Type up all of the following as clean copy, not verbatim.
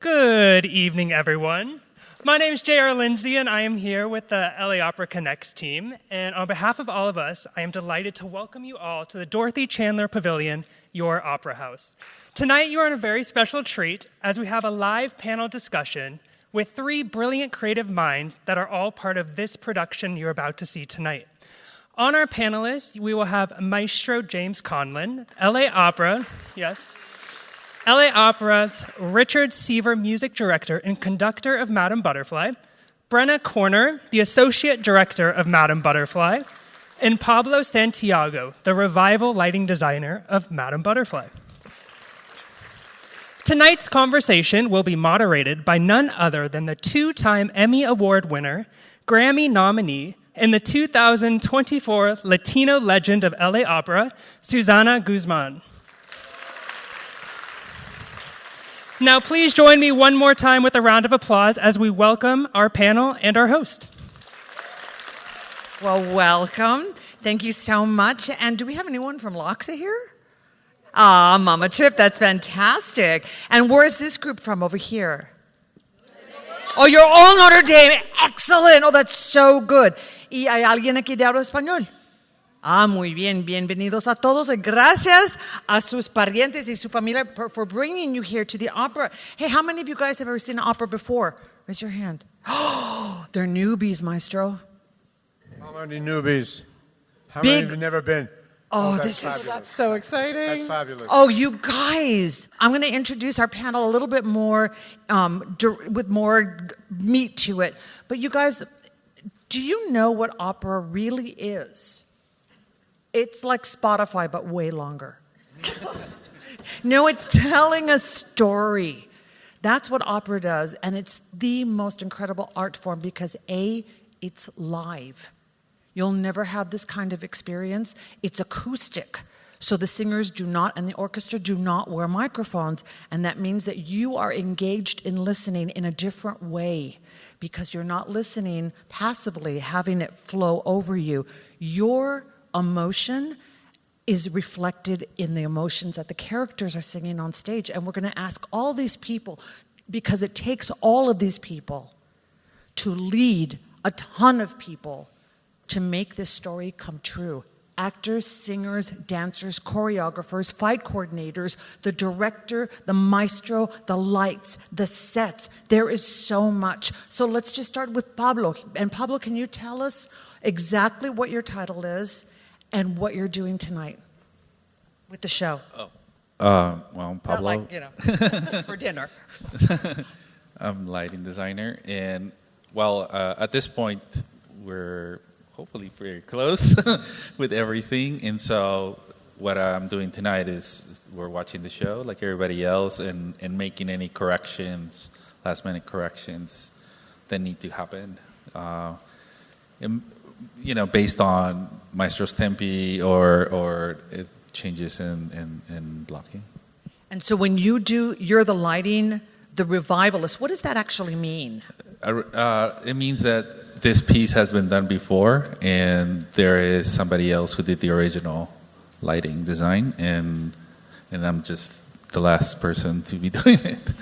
Good evening, everyone. My name is J.R. Lindsay, and I am here with the LA Opera Connects team. And on behalf of all of us, I am delighted to welcome you all to the Dorothy Chandler Pavilion, your opera house. Tonight, you are in a very special treat as we have a live panel discussion with three brilliant creative minds that are all part of this production you're about to see tonight. On our panelists, we will have Maestro James Conlon, LA Opera's Richard Seaver Music Director and Conductor of Madame Butterfly, Brenna Corner, the Associate Director of Madame Butterfly, and Pablo Santiago, the Revival Lighting Designer of Madame Butterfly. Tonight's conversation will be moderated by none other than the two-time Emmy Award winner, Grammy nominee, and the 2024 Latino Legend of LA Opera, Suzanna Guzmán. Now, please join me one more time with a round of applause as we welcome our panel and our host. Well, welcome. Thank you so much. And do we have anyone from Loxa here? Ah, Mama Trip, that's fantastic. And where is this group from over here? Oh, you're all Notre Dame. Excellent. Oh, that's so good. ¿Y hay alguien aquí de habla español? Ah, muy bien. Bienvenidos a todos. Gracias a sus parientes y su familia for bringing you here to the opera. Hey, how many of you guys have ever seen an opera before? Raise your hand. Oh, they're newbies, Maestro. How many newbies? How many have never been? Oh, That's so exciting. That's fabulous. Oh, you guys. I'm going to introduce our panel a little bit more, with more meat to it. But you guys, do you know what opera really is? It's like Spotify, but way longer. No, it's telling a story. That's what opera does, and it's the most incredible art form because A, it's live. You'll never have this kind of experience. It's acoustic. So the singers do not, and the orchestra do not wear microphones, and that means that you are engaged in listening in a different way because you're not listening passively, having it flow over you. Your emotion is reflected in the emotions that the characters are singing on stage. And we're going to ask all these people, because it takes all of these people to lead a ton of people to make this story come true. Actors, singers, dancers, choreographers, fight coordinators, the director, the maestro, the lights, the sets. There is so much. So let's just start with Pablo. And Pablo, can you tell us exactly what your title is and what you're doing tonight with the show? Well, Pablo. Not like, for dinner. I'm lighting designer, and well, at this point, we're hopefully very close with everything. And so, what I'm doing tonight is we're watching the show like everybody else, and making any corrections, last-minute corrections that need to happen. Based on Maestro's tempi or changes in blocking. And so when you're the lighting, the revivalist, what does that actually mean? It means that this piece has been done before, and there is somebody else who did the original lighting design, and I'm just the last person to be doing it.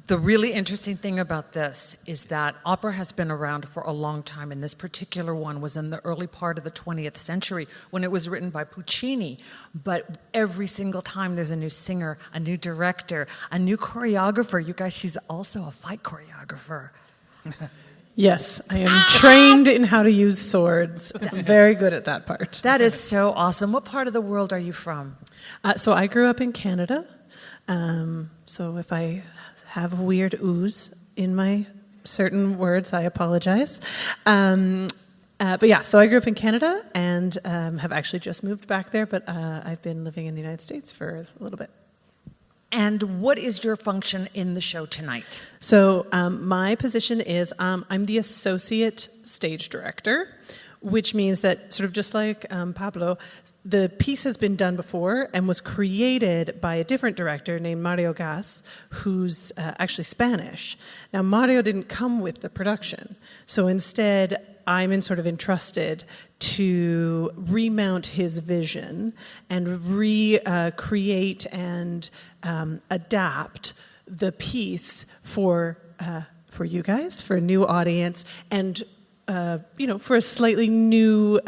The really interesting thing about this is that opera has been around for a long time, and this particular one was in the early part of the 20th century when it was written by Puccini. But every single time there's a new singer, a new director, a new choreographer. You guys, she's also a fight choreographer. Yes, I am trained in how to use swords. I'm very good at that part. That is so awesome. What part of the world are you from? So I grew up in Canada. So if I have weird ooze in my certain words, I apologize. But yeah, so I grew up in Canada and have actually just moved back there, but I've been living in the United States for a little bit. And what is your function in the show tonight? So my position is I'm the associate stage director, which means that sort of just like Pablo, the piece has been done before and was created by a different director named Mario Gas, who's actually Spanish. Now, Mario didn't come with the production, so instead I'm entrusted to remount his vision and recreate and adapt the piece for you guys, for a new audience, and for a slightly new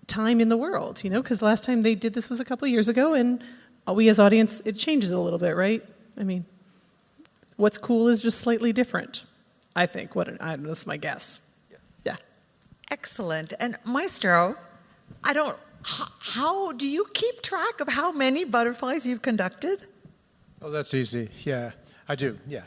time in the world, because the last time they did this was a couple of years ago, and we as audience, it changes a little bit, right? I mean, what's cool is just slightly different, I think. That's my guess. Yeah. Excellent. And Maestro, how do you keep track of how many butterflies you've conducted? Oh, that's easy. Yeah, I do. Yeah.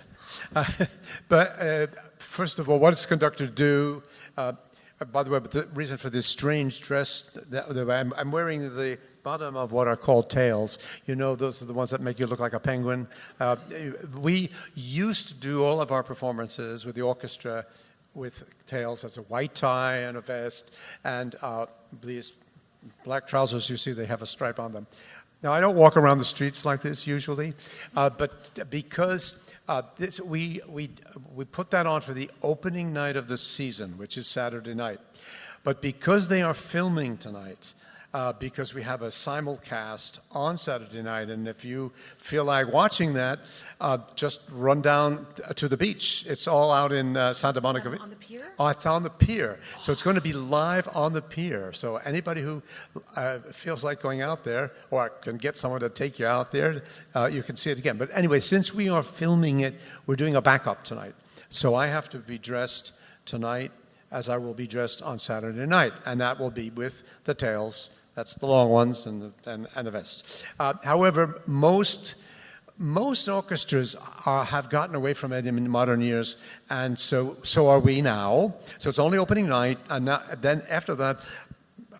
But first of all, what does conductor do? By the way, but the reason for this strange dress, I'm wearing the bottom of what are called tails. Those are the ones that make you look like a penguin. We used to do all of our performances with the orchestra with tails. That's a white tie and a vest, and these black trousers you see, they have a stripe on them. Now, I don't walk around the streets like this usually, but because we put that on for the opening night of the season, which is Saturday night. But because they are filming tonight, because we have a simulcast on Saturday night, and if you feel like watching that, just run down to the beach. It's all out in Santa Monica. On the pier? Oh, it's on the pier. So it's going to be live on the pier. So anybody who feels like going out there, or can get someone to take you out there, you can see it again. But anyway, since we are filming it, we're doing a backup tonight. So I have to be dressed tonight as I will be dressed on Saturday night, and that will be with the tails. That's the long ones and the vests. However, most orchestras have gotten away from it in modern years, and so are we now. So it's only opening night, and then after that,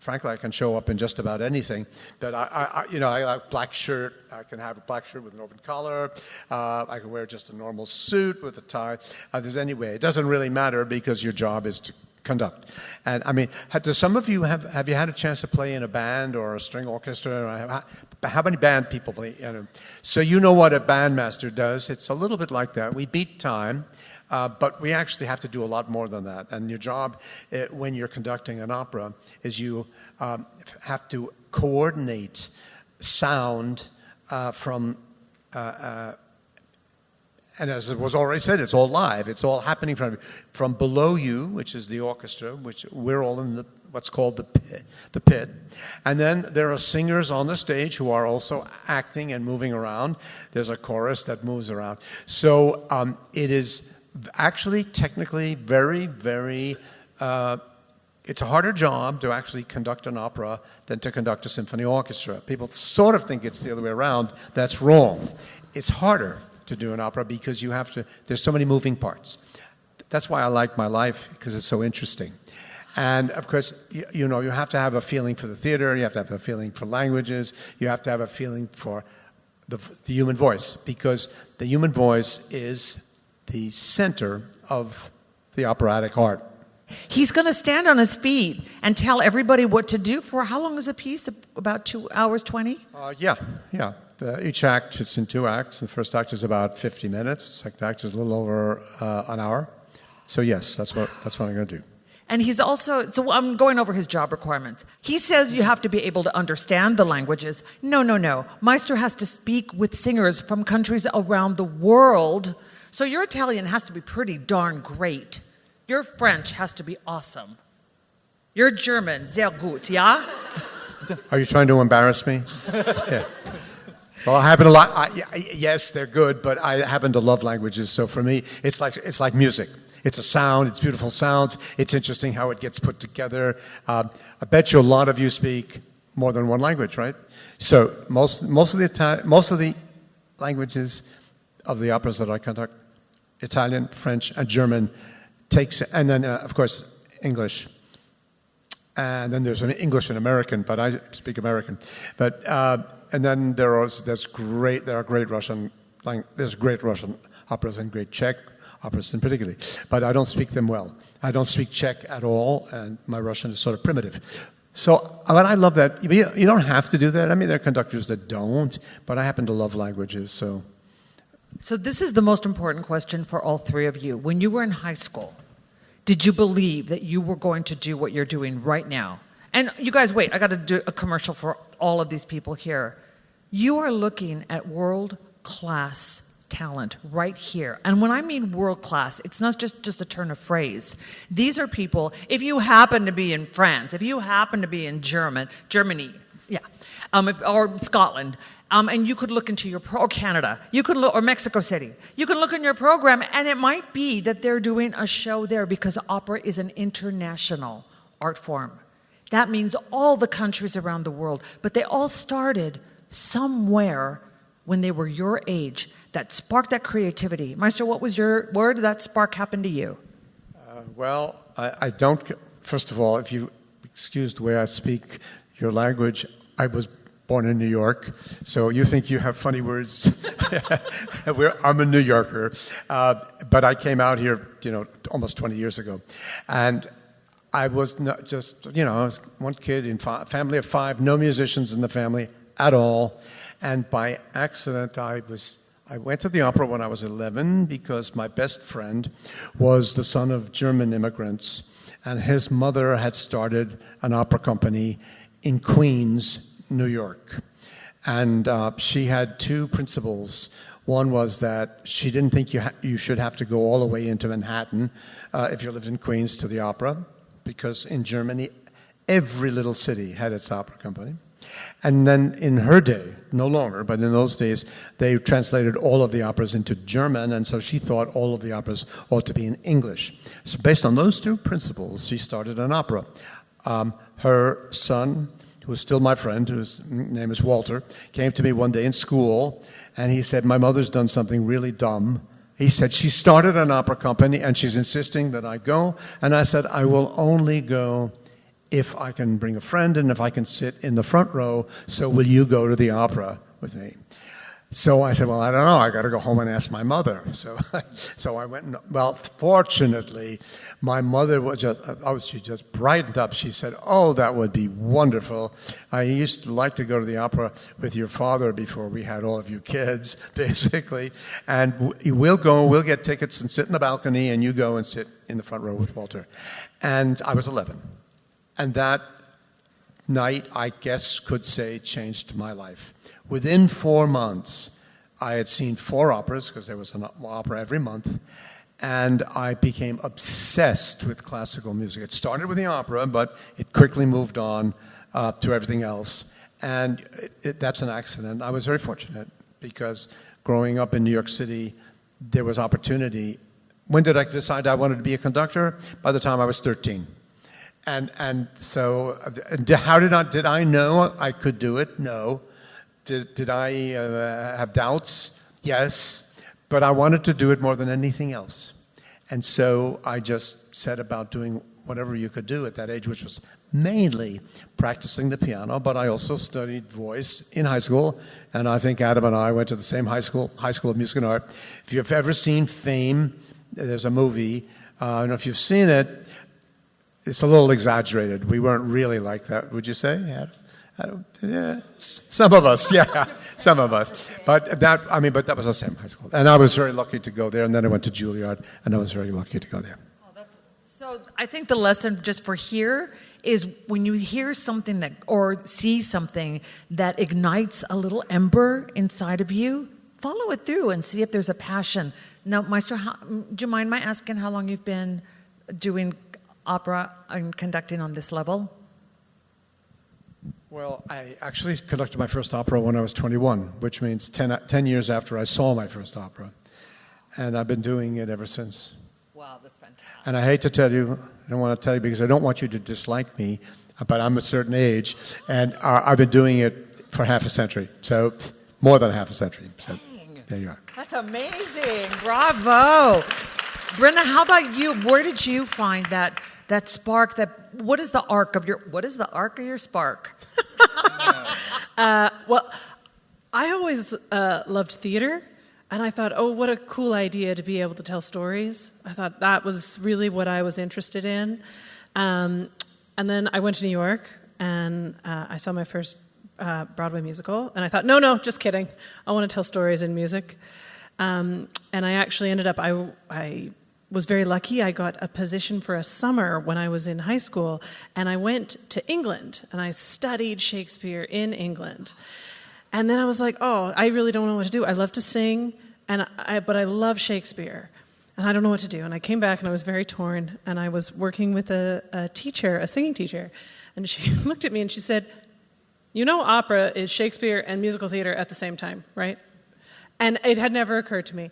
frankly, I can show up in just about anything. But I like black shirt. I can have a black shirt with an open collar. I can wear just a normal suit with a tie. There's any way. It doesn't really matter because your job is to conduct. And I mean, do some of you have you had a chance to play in a band or a string orchestra? How many band people play? So you know what a bandmaster does. It's a little bit like that. We beat time, but we actually have to do a lot more than that. And your job when you're conducting an opera is you have to coordinate sound from and as it was already said, it's all live. It's all happening from below you, which is the orchestra, which we're all in what's called the pit. And then there are singers on the stage who are also acting and moving around. There's a chorus that moves around. So it is actually technically very, very, it's a harder job to actually conduct an opera than to conduct a symphony orchestra. People sort of think it's the other way around. That's wrong. It's harder to do an opera because there's so many moving parts. That's why I like my life, because it's so interesting. And of course, you have to have a feeling for the theater, you have to have a feeling for languages, you have to have a feeling for the human voice, because the human voice is the center of the operatic art. He's going to stand on his feet and tell everybody what to do for how long is a piece? About 2 hours, 20? Yeah. Each act, it's in 2 acts. The first act is about 50 minutes. The second act is a little over an hour. So yes, that's what I'm going to do. And he's also, so I'm going over his job requirements. He says you have to be able to understand the languages. No. Maestro has to speak with singers from countries around the world. So your Italian has to be pretty darn great. Your French has to be awesome. Your German, sehr gut, yeah? Are you trying to embarrass me? Yeah. Well, I happen to yes, they're good, but I happen to love languages. So for me, it's like music. It's a sound. It's beautiful sounds. It's interesting how it gets put together. I bet you a lot of you speak more than one language, right? So most of the languages of the operas that I conduct, Italian, French, and German, and then of course English. And then there's an English and American, but I speak American. But and then there's great Russian operas and great Czech operas in particular. But I don't speak them well. I don't speak Czech at all, and my Russian is sort of primitive. So, but I love that. You don't have to do that. I mean, there are conductors that don't, but I happen to love languages, so. So this is the most important question for all three of you. When you were in high school, did you believe that you were going to do what you're doing right now? And you guys, wait, I got to do a commercial for all of these people here. You are looking at world world-class talent right here. And when I mean world-class, it's not just a turn of phrase. These are people, if you happen to be in France, if you happen to be in Germany, yeah, or Scotland, and you could look into your, or Canada, you could look, or Mexico City, you can look in your program, and it might be that they're doing a show there because opera is an international art form. That means all the countries around the world, but they all started somewhere when they were your age. That sparked that creativity. Maestro, what was where did that spark happen to you? Well, I don't, first of all, if you excuse the way I speak your language, I was born in New York, so you think you have funny words. I'm a New Yorker, but I came out here, almost 20 years ago. And I was not just, I was one kid in family of 5, no musicians in the family at all. And by accident, I went to the opera when I was 11 because my best friend was the son of German immigrants, and his mother had started an opera company in Queens, New York. And she had 2 principles. One was that she didn't think you should have to go all the way into Manhattan if you lived in Queens to the opera, because in Germany, every little city had its opera company. And then in her day, no longer, but in those days, they translated all of the operas into German, and so she thought all of the operas ought to be in English. So based on those 2 principles, she started an opera. Her son, who is still my friend, whose name is Walter, came to me one day in school, and he said, my mother's done something really dumb. He said, she started an opera company, and she's insisting that I go. And I said, I will only go if I can bring a friend and if I can sit in the front row, so will you go to the opera with me? So I said, well, I don't know. I got to go home and ask my mother. So I went, fortunately, my mother she just brightened up. She said, oh, that would be wonderful. I used to like to go to the opera with your father before we had all of you kids, basically. And we'll go, we'll get tickets and sit in the balcony, and you go and sit in the front row with Walter. And I was 11. And that night, I guess, could say, changed my life. Within 4 months, I had seen 4 operas, because there was an opera every month, and I became obsessed with classical music. It started with the opera, but it quickly moved on to everything else. And that's an accident. I was very fortunate, because growing up in New York City, there was opportunity. When did I decide I wanted to be a conductor? By the time I was 13. And so, did I know I could do it? No. Did I have doubts? Yes. But I wanted to do it more than anything else. And so I just set about doing whatever you could do at that age, which was mainly practicing the piano, but I also studied voice in high school. And I think Adam and I went to the same High School of Music and Art. If you've ever seen Fame, there's a movie. I don't know if you've seen it. It's a little exaggerated. We weren't really like that, would you say? Yeah, some of us, yeah, some of us. But that was the same high school. And I was very lucky to go there. And then I went to Juilliard, and I was very lucky to go there. So I think the lesson just for here is when you hear something or see something that ignites a little ember inside of you, follow it through and see if there's a passion. Now, Maestro, do you mind my asking how long you've been doing opera and conducting on this level? Well, I actually conducted my first opera when I was 21, which means 10 years after I saw my first opera. And I've been doing it ever since. Wow, that's fantastic. And I hate to tell you, I don't want to tell you because I don't want you to dislike me, but I'm a certain age, and I've been doing it for half a century, so more than half a century. So there you are. That's amazing. Bravo. Brenna, how about you? Where did you find that spark? What is the arc of your spark? Well, I always loved theater, and I thought, oh, what a cool idea to be able to tell stories. I thought that was really what I was interested in. And then I went to New York, and I saw my first Broadway musical, and I thought, no, just kidding. I want to tell stories in music. And I actually ended up, I was very lucky. I got a position for a summer when I was in high school, and I went to England, and I studied Shakespeare in England. And then I was like, oh, I really don't know what to do. I love to sing, but I love Shakespeare. And I don't know what to do. And I came back and I was very torn. And I was working with a teacher, a singing teacher. And she looked at me and she said, you know, opera is Shakespeare and musical theater at the same time, right? And it had never occurred to me.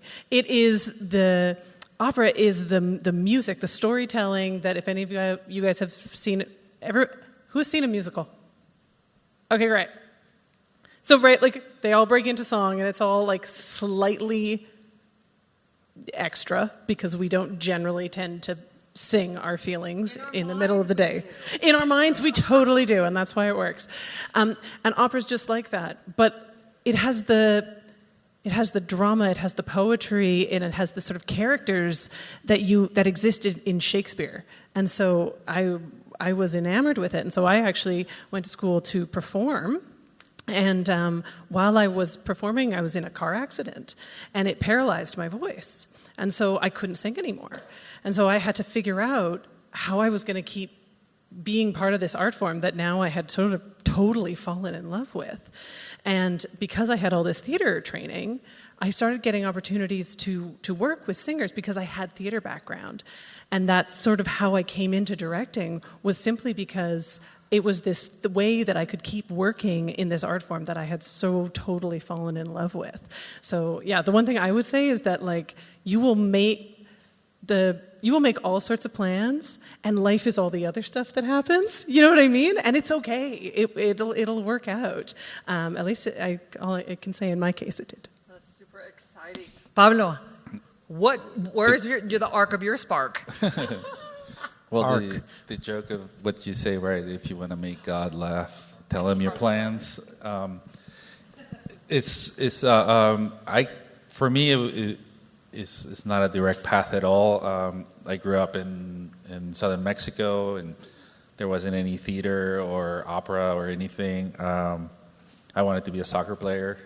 Opera is the music, the storytelling that if any of you guys have seen who has seen a musical? Okay, right. So, right, like they all break into song and it's all like slightly extra because we don't generally tend to sing our feelings in the middle of the day. In our minds, we totally do, and that's why it works. And opera's just like that, but it has the drama, it has the poetry, and it has the sort of characters that existed in Shakespeare. And so I was enamored with it, and so I actually went to school to perform. And while I was performing, I was in a car accident, and it paralyzed my voice. And so I couldn't sing anymore. And so I had to figure out how I was going to keep being part of this art form that now I had sort of totally fallen in love with. And because I had all this theater training, I started getting opportunities to work with singers because I had theater background. And that's sort of how I came into directing, was simply because it was the way that I could keep working in this art form that I had so totally fallen in love with. So yeah, the one thing I would say is that like you will make all sorts of plans, and life is all the other stuff that happens. You know what I mean? And it's okay. It'll work out. At least all I can say in my case, it did. That's super exciting. Pablo, where's you're the arc of your spark? Well, the joke of what you say, right? If you want to make God laugh, tell him your plans. For me, it's not a direct path at all. I grew up in southern Mexico, and there wasn't any theater or opera or anything. I wanted to be a soccer player,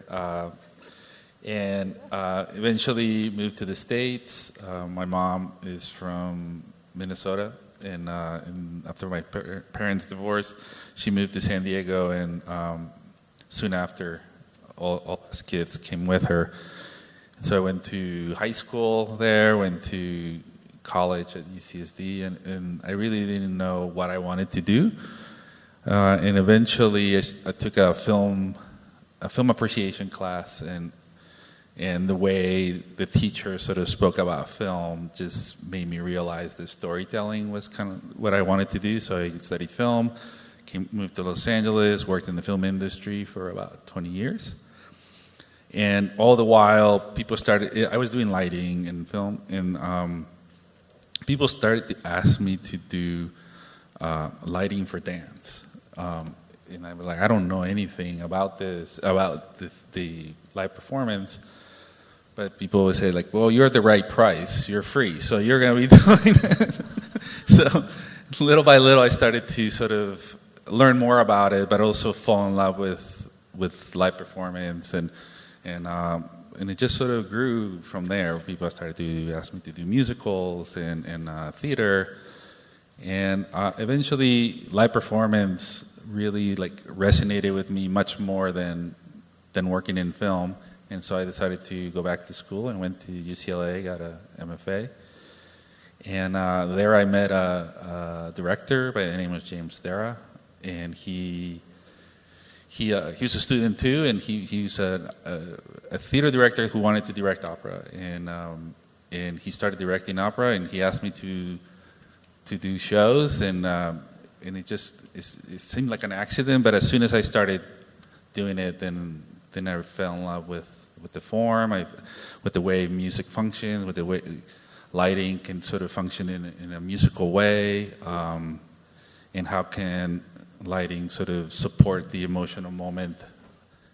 and eventually moved to the States. My mom is from Minnesota, and after my parents divorced, she moved to San Diego, and soon after, all us kids came with her. So I went to high school there, went to college at UCSD, and I really didn't know what I wanted to do. And eventually, I took a film appreciation class, and the way the teacher sort of spoke about film just made me realize that storytelling was kind of what I wanted to do. So I studied film, moved to Los Angeles, worked in the film industry for about 20 years. And all the while, I was doing lighting and film, and people started to ask me to do lighting for dance. And I was like, I don't know anything about this, about the live performance. But people would say, like, well, you're the right price. You're free, so you're going to be doing that. So little by little, I started to sort of learn more about it, but also fall in love with live performance. And it just sort of grew from there. People started to ask me to do musicals and theater. And eventually, live performance really resonated with me much more than working in film. And so I decided to go back to school and went to UCLA, got a MFA. And there I met a director by the name of James Thera. And he was a student too, and he was a theater director who wanted to direct opera. And he started directing opera, and he asked me to do shows, and it seemed like an accident. But as soon as I started doing it, then I fell in love with the form, with the way music functions, with the way lighting can sort of function in a musical way, and how can lighting sort of support the emotional moment.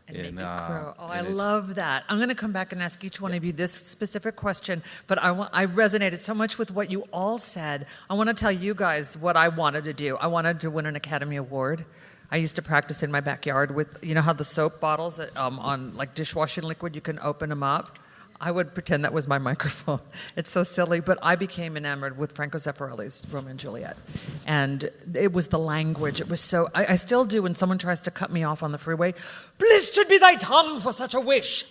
And make it grow. I love that. I'm going to come back and ask each one of you this specific question, but I resonated so much with what you all said. I want to tell you guys what I wanted to do. I wanted to win an Academy Award. I used to practice in my backyard with, you know how the soap bottles on like dishwashing liquid, you can open them up. I would pretend that was my microphone. It's so silly, but I became enamored with Franco Zeffirelli's Romeo and Juliet. And it was the language. It was so, I still do when someone tries to cut me off on the freeway, "Blessed be thy tongue for such a wish."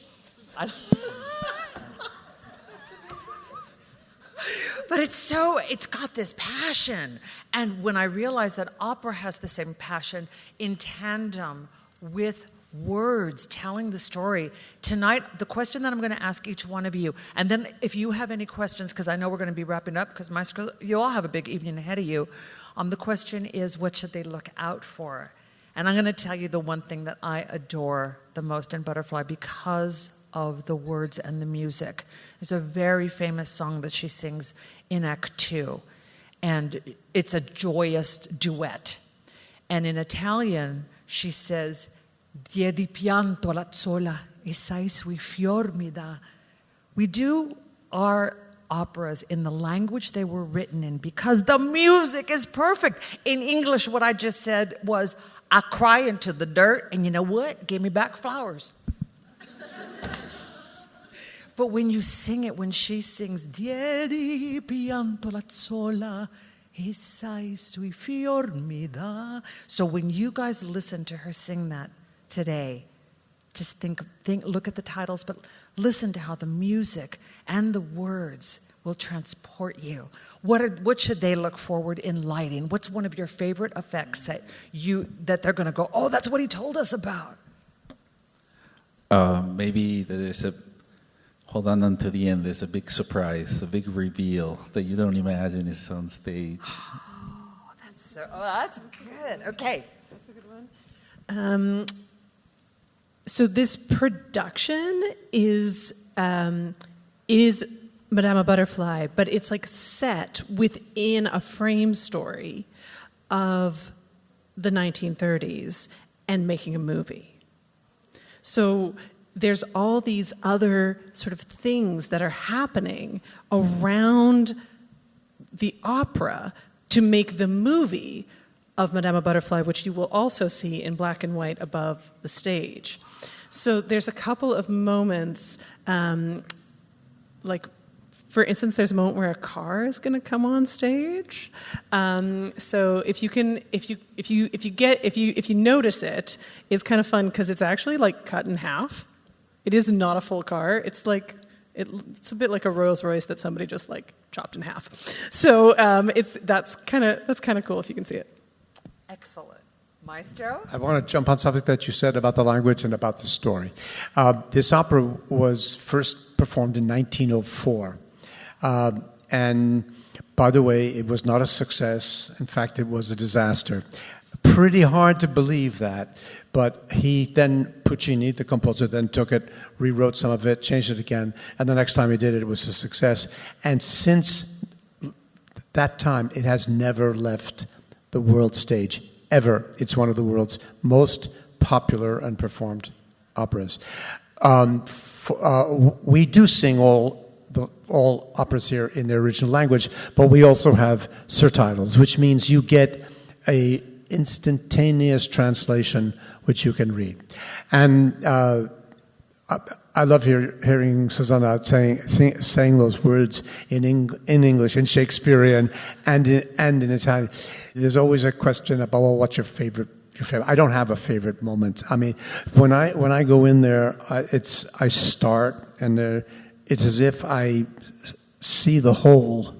But it's got this passion. And when I realized that opera has the same passion in tandem with words telling the story, tonight, the question that I'm going to ask each one of you, and then if you have any questions, because I know we're going to be wrapping up, because Maestro, you all have a big evening ahead of you, the question is, what should they look out for? And I'm going to tell you the one thing that I adore the most in Butterfly because of the words and the music. There's a very famous song that she sings in Act 2, and it's a joyous duet. And in Italian, she says, "Diedi pianto alla sola, e sai sui fior mi dà." We do our operas in the language they were written in because the music is perfect. In English, what I just said was, I cry into the dirt, and you know what? Give me back flowers. But when you sing it, when she sings, "Diedi pianto la sola, e sai sui fior mi dà." So when you guys listen to her sing that today, just think, look at the titles, but listen to how the music and the words will transport you. What should they look forward in lighting? What's one of your favorite effects that they're going to go, "Oh, that's what he told us about"? Maybe there's hold on until the end. There's a big surprise, a big reveal that you don't imagine is on stage. Oh, that's good. Okay. That's a good one. So this production is Madama Butterfly, but it's like set within a frame story of the 1930s and making a movie. So there's all these other sort of things that are happening around the opera to make the movie of Madama Butterfly, which you will also see in black and white above the stage. So there's a couple of moments, like, for instance, there's a moment where a car is going to come on stage. So if you notice it, it's kind of fun because it's actually like cut in half. It is not a full car. It's like it's a bit like a Rolls Royce that somebody just like chopped in half. So that's kind of cool if you can see it. Excellent. Maestro? I want to jump on something that you said about the language and about the story. This opera was first performed in 1904. And by the way, it was not a success. In fact, it was a disaster. Pretty hard to believe that. But Puccini, the composer, then took it, rewrote some of it, changed it again. And the next time he did it, it was a success. And since that time, it has never left the world stage, ever. It's one of the world's most popular and performed operas. We do sing all operas here in their original language, but we also have surtitles, which means you get a instantaneous translation which you can read. And I love hearing Suzanna saying those words in English, in Shakespearean, and in Italian. There's always a question about, well, what's your favorite? I don't have a favorite moment. I mean, when I go in there, I start, and it's as if I see the whole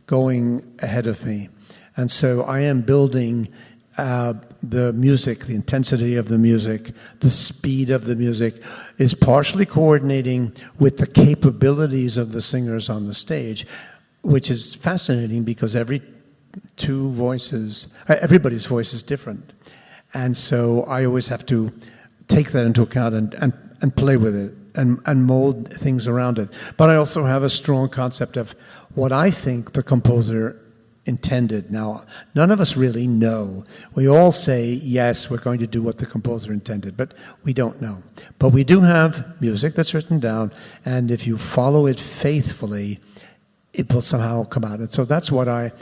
going ahead of me, and so I am building the music, the intensity of the music, the speed of the music is partially coordinating with the capabilities of the singers on the stage, which is fascinating because everybody's voice is different. And so I always have to take that into account and play with it and mold things around it. But I also have a strong concept of what I think the composer intended. Now, none of us really know. We all say, yes, we're going to do what the composer intended, but we don't know. But we do have music that's written down, and if you follow it faithfully, it will somehow come out. And so that's what I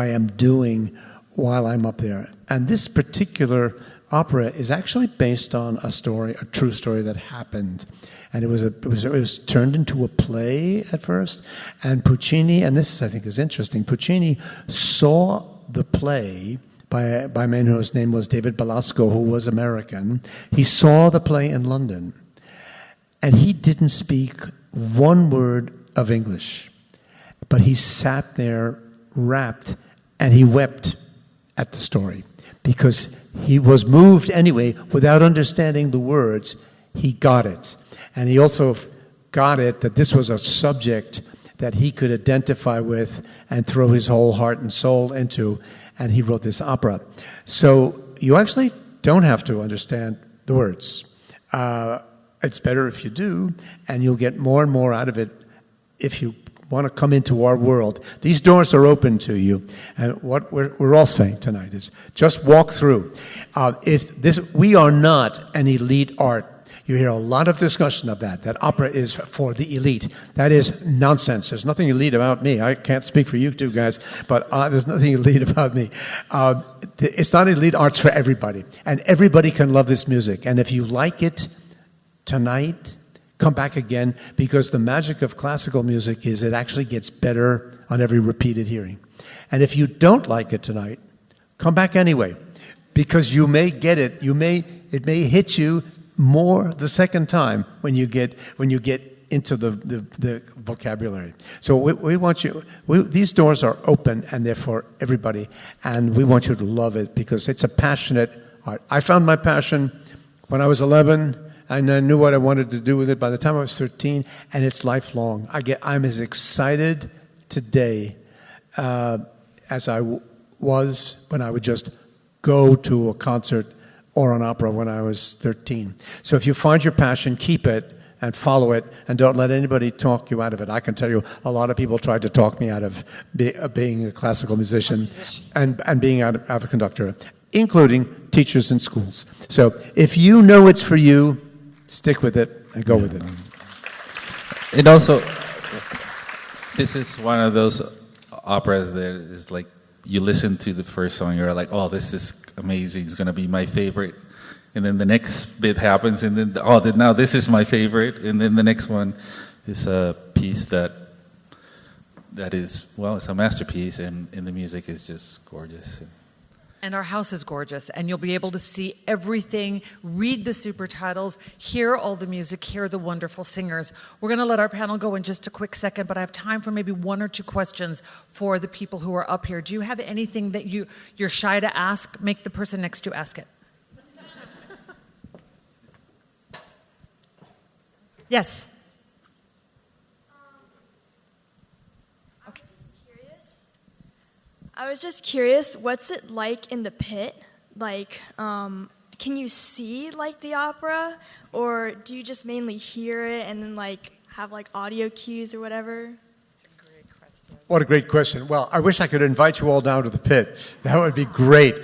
am doing while I'm up there. And this particular opera is actually based on a story, a true story that happened. And it was turned into a play at first. And Puccini, and this I think is interesting, Puccini saw the play by a man whose name was David Belasco, who was American. He saw the play in London. And he didn't speak one word of English. But he sat there rapt, and he wept at the story. Because he was moved anyway, without understanding the words, he got it. And he also got it that this was a subject that he could identify with and throw his whole heart and soul into, and he wrote this opera. So you actually don't have to understand the words. It's better if you do, and you'll get more and more out of it if you want to come into our world. These doors are open to you, and what we're all saying tonight is just walk through. We are not an elite art. You hear a lot of discussion of that opera is for the elite. That is nonsense. There's nothing elite about me. I can't speak for you two guys, but there's nothing elite about me. It's not elite arts for everybody, and everybody can love this music. And if you like it tonight, come back again, because the magic of classical music is it actually gets better on every repeated hearing. And if you don't like it tonight, come back anyway, because you may get it. It may hit you more the second time when you get into the vocabulary. So we want you. These doors are open and they're for everybody, and we want you to love it because it's a passionate art. I found my passion when I was 11, and I knew what I wanted to do with it by the time I was 13, and it's lifelong. I'm as excited today as I was when I would just go to a concert or an opera when I was 13. So if you find your passion, keep it and follow it, and don't let anybody talk you out of it. I can tell you a lot of people tried to talk me out of being a classical musician and being out of a conductor, including teachers in schools. So if you know it's for you, stick with it and go with it. It also, this is one of those operas that is like, you listen to the first song, you're like, oh, this is amazing, it's going to be my favorite. And then the next bit happens, and then, now this is my favorite. And then the next one is a piece that is, well, it's a masterpiece, and the music is just gorgeous. And our house is gorgeous, and you'll be able to see everything, read the super titles, hear all the music, hear the wonderful singers. We're going to let our panel go in just a quick second, but I have time for maybe one or two questions for the people who are up here. Do you have anything that you're shy to ask? Make the person next to you ask it. Yes. I was just curious, what's it like in the pit? Like, can you see like the opera, or do you just mainly hear it and then like have like audio cues or whatever? What a great question. Well, I wish I could invite you all down to the pit. That would be great.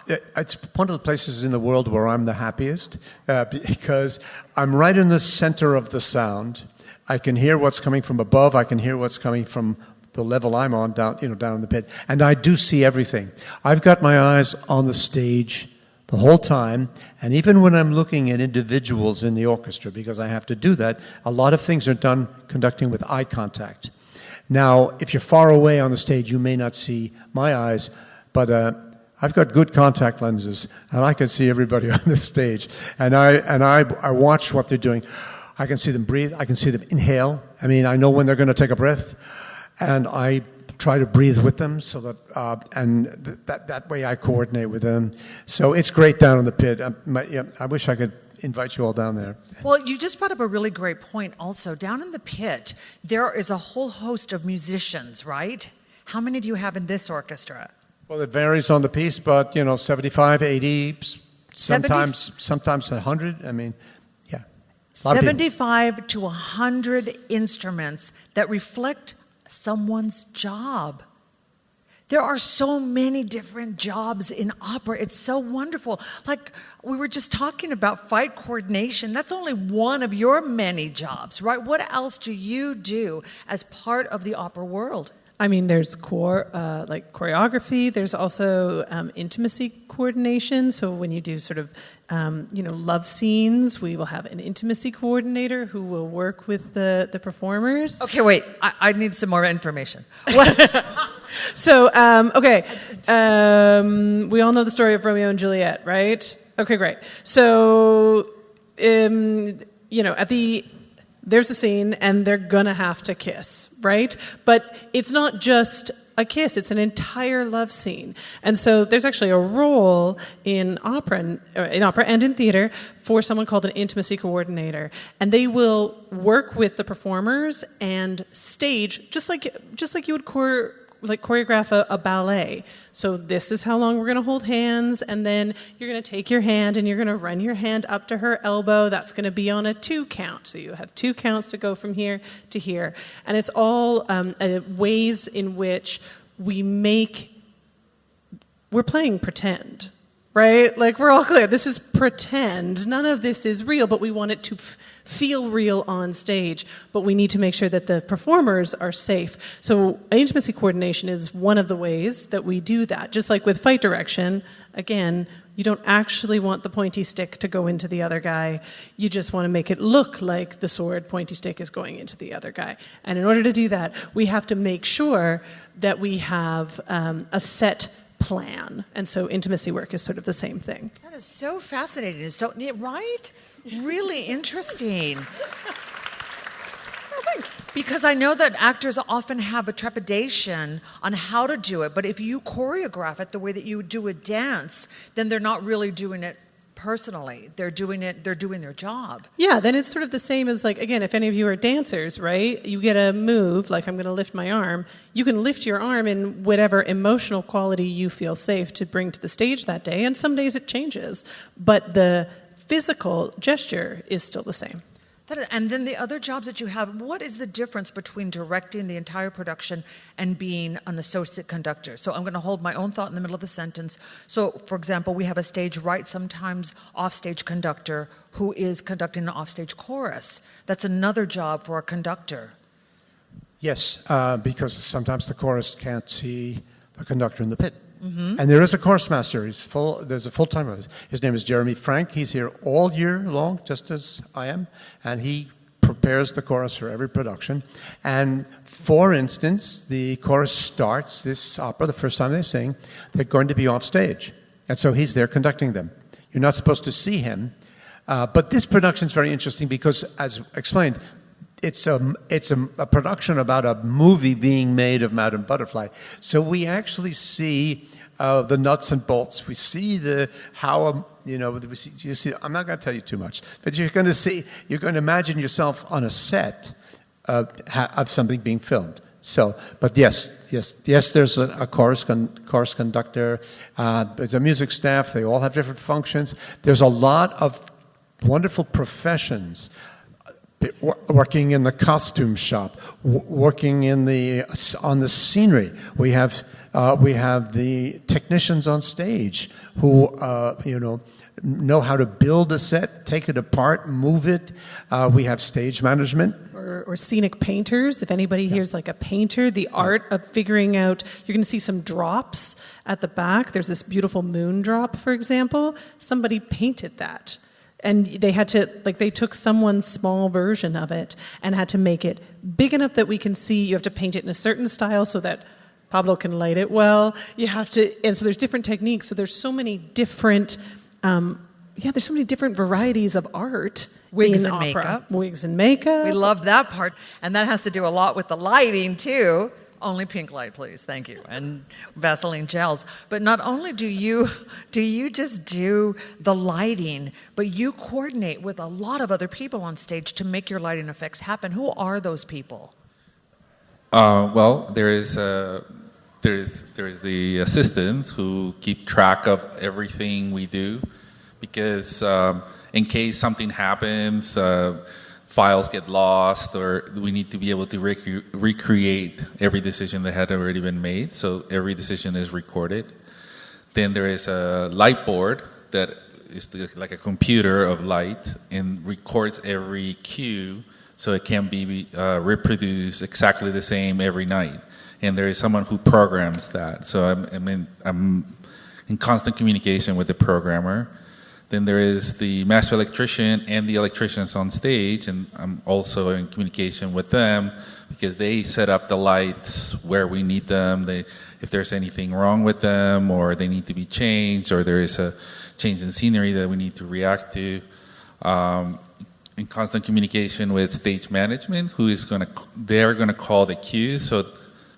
It's one of the places in the world where I'm the happiest because I'm right in the center of the sound. I can hear what's coming from above. I can hear what's coming from the level I'm on, down in the pit, and I do see everything. I've got my eyes on the stage the whole time, and even when I'm looking at individuals in the orchestra, because I have to do that, a lot of things are done conducting with eye contact. Now, if you're far away on the stage, you may not see my eyes, but I've got good contact lenses, and I can see everybody on the stage, and I watch what they're doing. I can see them breathe. I can see them inhale. I mean, I know when they're going to take a breath. And I try to breathe with them so that, that way I coordinate with them. So it's great down in the pit. I wish I could invite you all down there. Well, you just brought up a really great point also. Down in the pit, there is a whole host of musicians, right? How many do you have in this orchestra? Well, it varies on the piece, but, 75, 80, sometimes 100. I mean, yeah. 75 to 100 instruments that reflect someone's job. There are so many different jobs in opera. It's so wonderful. Like we were just talking about fight coordination. That's only one of your many jobs, right? What else do you do as part of the opera world? I mean, there's choreography. There's also intimacy coordination. So when you do sort of, love scenes, we will have an intimacy coordinator who will work with the performers. Okay, wait. I need some more information. What? So, we all know the story of Romeo and Juliet, right? Okay, great. So, there's a scene and they're gonna have to kiss, right? But it's not just a kiss, it's an entire love scene. And so there's actually a role in opera and in theater for someone called an intimacy coordinator. And they will work with the performers and stage just like you would choreograph a ballet. So this is how long we're going to hold hands, and then you're going to take your hand and you're going to run your hand up to her elbow. That's going to be on a 2 count. So you have 2 counts to go from here to here. And it's all ways in which we're playing pretend, right? Like, we're all clear. This is pretend. None of this is real, but we want it to feel real on stage, but we need to make sure that the performers are safe. So intimacy coordination is one of the ways that we do that. Just like with fight direction, again, you don't actually want the pointy stick to go into the other guy. You just want to make it look like the sword pointy stick is going into the other guy. And in order to do that, we have to make sure that we have a set plan. And so intimacy work is sort of the same thing. That is so fascinating. So, right? Really interesting. Oh, thanks. Because I know that actors often have a trepidation on how to do it, but if you choreograph it the way that you do a dance, then they're not really doing it personally. They're doing their job. Yeah, then it's sort of the same as, like, again, if any of you are dancers, right? You get a move, like I'm going to lift my arm. You can lift your arm in whatever emotional quality you feel safe to bring to the stage that day, and some days it changes. But the physical gesture is still the same. And then the other jobs that you have, what is the difference between directing the entire production and being an associate conductor? So I'm going to hold my own thought in the middle of the sentence. So, for example, we have a stage right, sometimes offstage conductor who is conducting an offstage chorus. That's another job for a conductor. Yes, because sometimes the chorus can't see the conductor in the pit. Mm-hmm. And there is a chorus master. There's a full-timer. His name is Jeremy Frank. He's here all year long, just as I am, and he prepares the chorus for every production. And for instance, the chorus starts this opera, the first time they sing, they're going to be off stage. And so he's there conducting them. You're not supposed to see him. But this production is very interesting because, as explained, it's a production about a movie being made of Madame Butterfly. So we actually see the nuts and bolts. We see I'm not going to tell you too much, but you're going to imagine yourself on a set of something being filmed. So, but yes, there's a chorus conductor, there's a music staff. They all have different functions. There's a lot of wonderful professions. Working in the costume shop, working on the scenery. We have the technicians on stage who know how to build a set, take it apart, move it. We have stage management. Or scenic painters. If anybody here's like a painter, the art of figuring out, you're going to see some drops at the back. There's this beautiful moon drop, for example. Somebody painted that. And they took someone's small version of it and had to make it big enough that we can see. You have to paint it in a certain style so that Pablo can light it well. And so there's different techniques. So there's so many different, there's so many different varieties of art. Wigs and opera. makeup. Wigs and makeup. We love that part. And that has to do a lot with the lighting, too. Only pink light, please. Thank you. And Vaseline gels. But not only do you just do the lighting, but you coordinate with a lot of other people on stage to make your lighting effects happen. Who are those people? Well, there's the assistants who keep track of everything we do, because in case something happens, files get lost, or we need to be able to recreate every decision that had already been made, so every decision is recorded. Then there is a light board that is like a computer of light and records every cue, so it can be reproduced exactly the same every night. And there is someone who programs that. So I'm in constant communication with the programmer. Then there is the master electrician and the electricians on stage, and I'm also in communication with them because they set up the lights where we need them. If there's anything wrong with them, or they need to be changed, or there is a change in scenery that we need to react to. In constant communication with stage management, they're gonna call the cues, so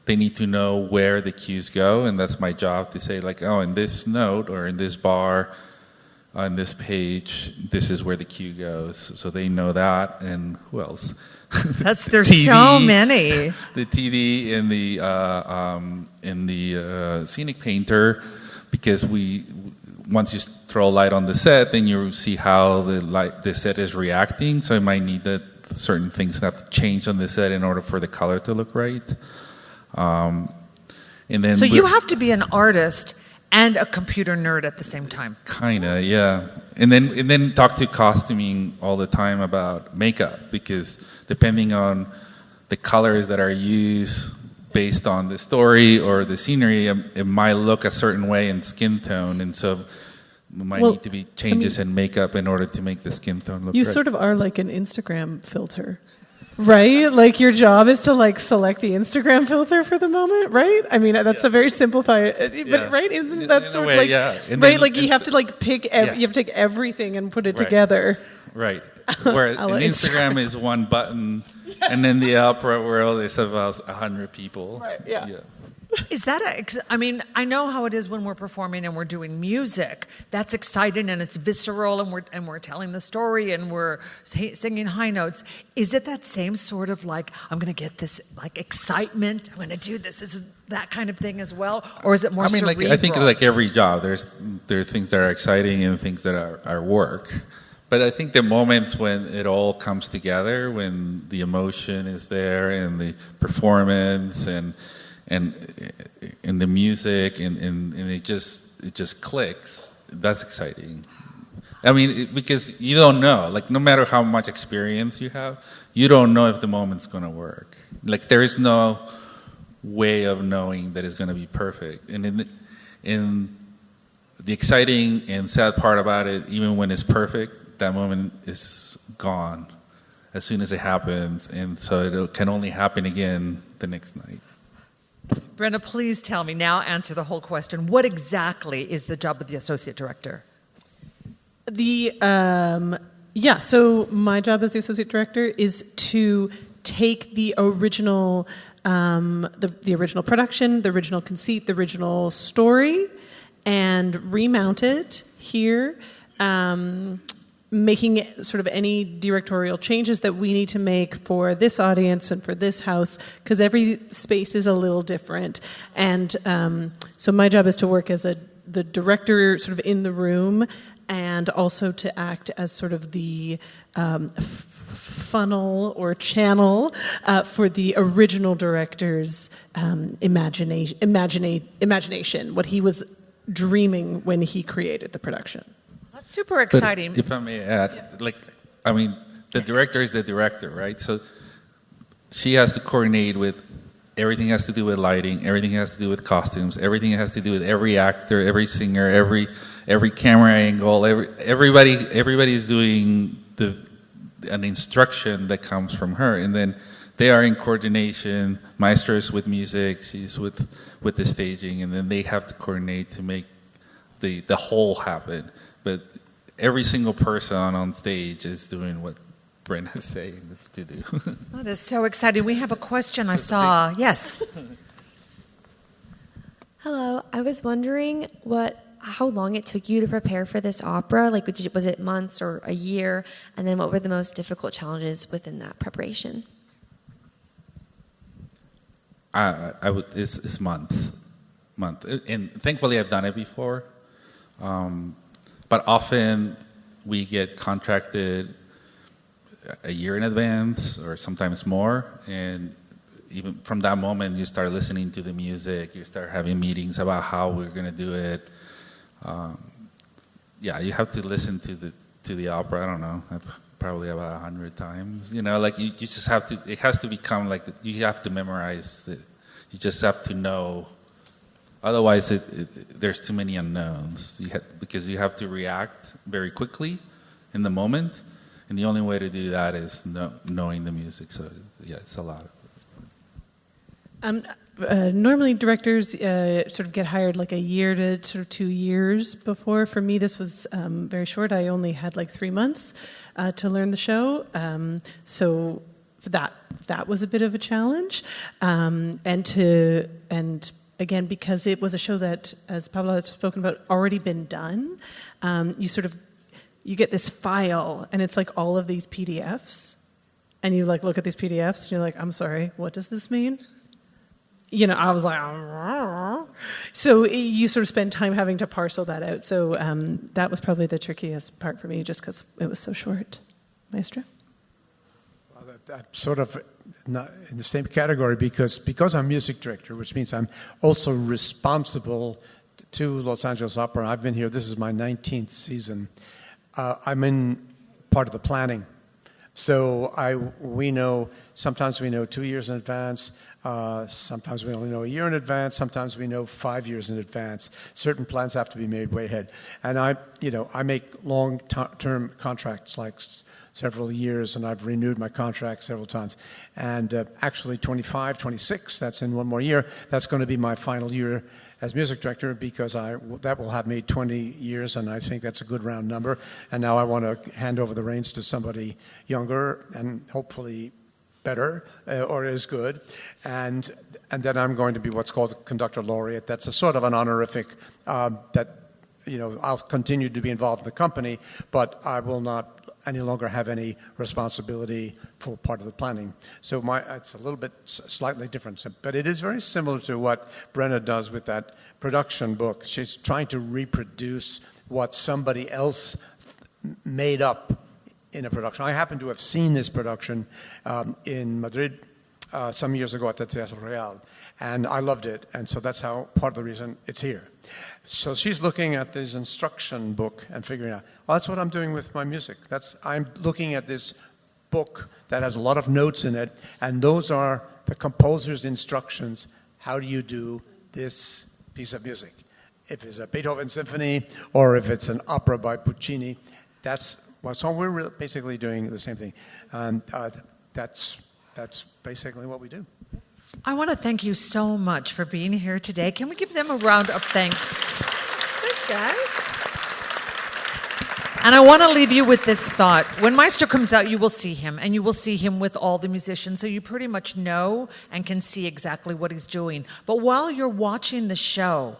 they need to know where the cues go, and that's my job to say, like, oh, in this note or in this bar, on this page, this is where the cue goes. So they know that, and who else? There's TV, so many. The TV and the scenic painter, because once you throw a light on the set, then you see how the set is reacting. So it might need that certain things have to change on the set in order for the color to look right. And then So you have to be an artist and a computer nerd at the same time. Kinda, yeah. And then talk to costuming all the time about makeup, because depending on the colors that are used based on the story or the scenery, it might look a certain way in skin tone, and so there might need to be changes in makeup in order to make the skin tone look You right. sort of are like an Instagram filter, right? Like your job is to like select the Instagram filter for the moment, right? I mean, that's a very simplified, but right? Isn't that sort of like, right? Like you have to like pick, you have to take everything and put it together. Right. Where an like Instagram is one button, and in the opera world, there's about 100 people. Right, yeah. Is that I mean, I know how it is when we're performing and we're doing music. That's exciting and it's visceral, and we're telling the story and we're singing high notes. Is it that same sort of like, I'm going to get this like excitement, I'm going to do this is that kind of thing as well, or is it more cerebral? I think like every job, there are things that are exciting and things that are work. But I think the moments when it all comes together, when the emotion is there and the performance and the music and it just clicks, that's exciting. I mean, because you don't know, like no matter how much experience you have, you don't know if the moment's going to work. Like there is no way of knowing that it's going to be perfect. And in the exciting and sad part about it, even when it's perfect, that moment is gone as soon as it happens, and so it can only happen again the next night. Brenna, please tell me now, answer the whole question. What exactly is the job of the associate director? So my job as the associate director is to take the original the original production, the original conceit, the original story, and remount it here, making sort of any directorial changes that we need to make for this audience and for this house, because every space is a little different. And so my job is to work as the director sort of in the room, and also to act as sort of the funnel or channel for the original director's imagination, what he was dreaming when he created the production. That's super exciting. But if I may add, the director is the director, right? So she has to coordinate with everything has to do with lighting, everything has to do with costumes, everything has to do with every actor, every singer, every camera angle, everybody's doing an instruction that comes from her, and then they are in coordination. Maestro is with music, she's with the staging, and then they have to coordinate to make the whole happen. But every single person on stage is doing what Brenna is saying to do. That is so exciting. We have a question I saw. Yes. Hello. I was wondering how long it took you to prepare for this opera. Like, was it months or a year? And then what were the most difficult challenges within that preparation? It's months. And thankfully I've done it before. But often we get contracted a year in advance or sometimes more, and even from that moment you start listening to the music, you start having meetings about how we're going to do it. You have to listen to the opera. I don't know. probably about 100 times. Like you just have to. It has to become like you have to memorize it. You just have to know. Otherwise, there's too many unknowns. Because you have to react very quickly in the moment, and the only way to do that is knowing the music. So yeah, it's a lot. Normally, directors sort of get hired like a year to sort of 2 years before. For me, this was very short. I only had like 3 months to learn the show. So that was a bit of a challenge. And again, because it was a show that, as Pablo has spoken about, already been done, you get this file, and it's like all of these PDFs, and you like look at these PDFs, and you're like, I'm sorry, what does this mean? I was like, so you sort of spend time having to parcel that out. So that was probably the trickiest part for me, just because it was so short. Maestro? Well, that's sort of not in the same category because I'm music director, which means I'm also responsible to Los Angeles Opera. I've been here, this is my 19th season. I'm in part of the planning. So sometimes we know 2 years in advance, sometimes we only know a year in advance, sometimes we know 5 years in advance. Certain plans have to be made way ahead. And I make long-term contracts, like several years, and I've renewed my contract several times. And actually 25, 26, that's in one more year, that's going to be my final year as music director, because that will have me 20 years, and I think that's a good round number. And now I want to hand over the reins to somebody younger and hopefully better or as good. And then I'm going to be what's called a conductor laureate. That's a sort of an honorific that I'll continue to be involved in the company, but I will not any longer have any responsibility for part of the planning. So it's a little bit slightly different, but it is very similar to what Brenna does with that production book. She's trying to reproduce what somebody else made up in a production. I happen to have seen this production in Madrid some years ago at the Teatro Real, and I loved it, and so that's part of the reason it's here. So she's looking at this instruction book and figuring out, that's what I'm doing with my music. I'm looking at this book that has a lot of notes in it, and those are the composer's instructions. How do you do this piece of music? If it's a Beethoven symphony or if it's an opera by Puccini, so we're basically doing the same thing. And that's basically what we do. I want to thank you so much for being here today. Can we give them a round of thanks? Thanks, guys. And I want to leave you with this thought. When Maestro comes out, you will see him, and you will see him with all the musicians, so you pretty much know and can see exactly what he's doing. But while you're watching the show,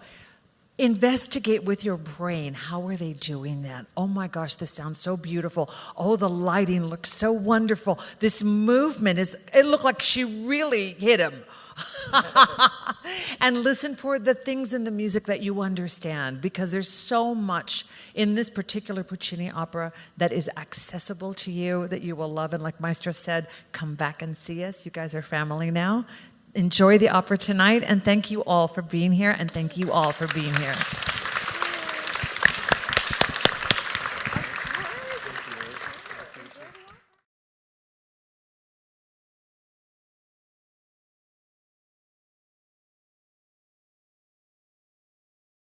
investigate with your brain. How are they doing that? Oh my gosh, this sounds so beautiful. Oh, the lighting looks so wonderful. This movement it looked like she really hit him. And listen for the things in the music that you understand, because there's so much in this particular Puccini opera that is accessible to you that you will love. And like Maestro said, come back and see us. You guys are family now. Enjoy the opera tonight, and thank you all for being here, and thank you all for being here.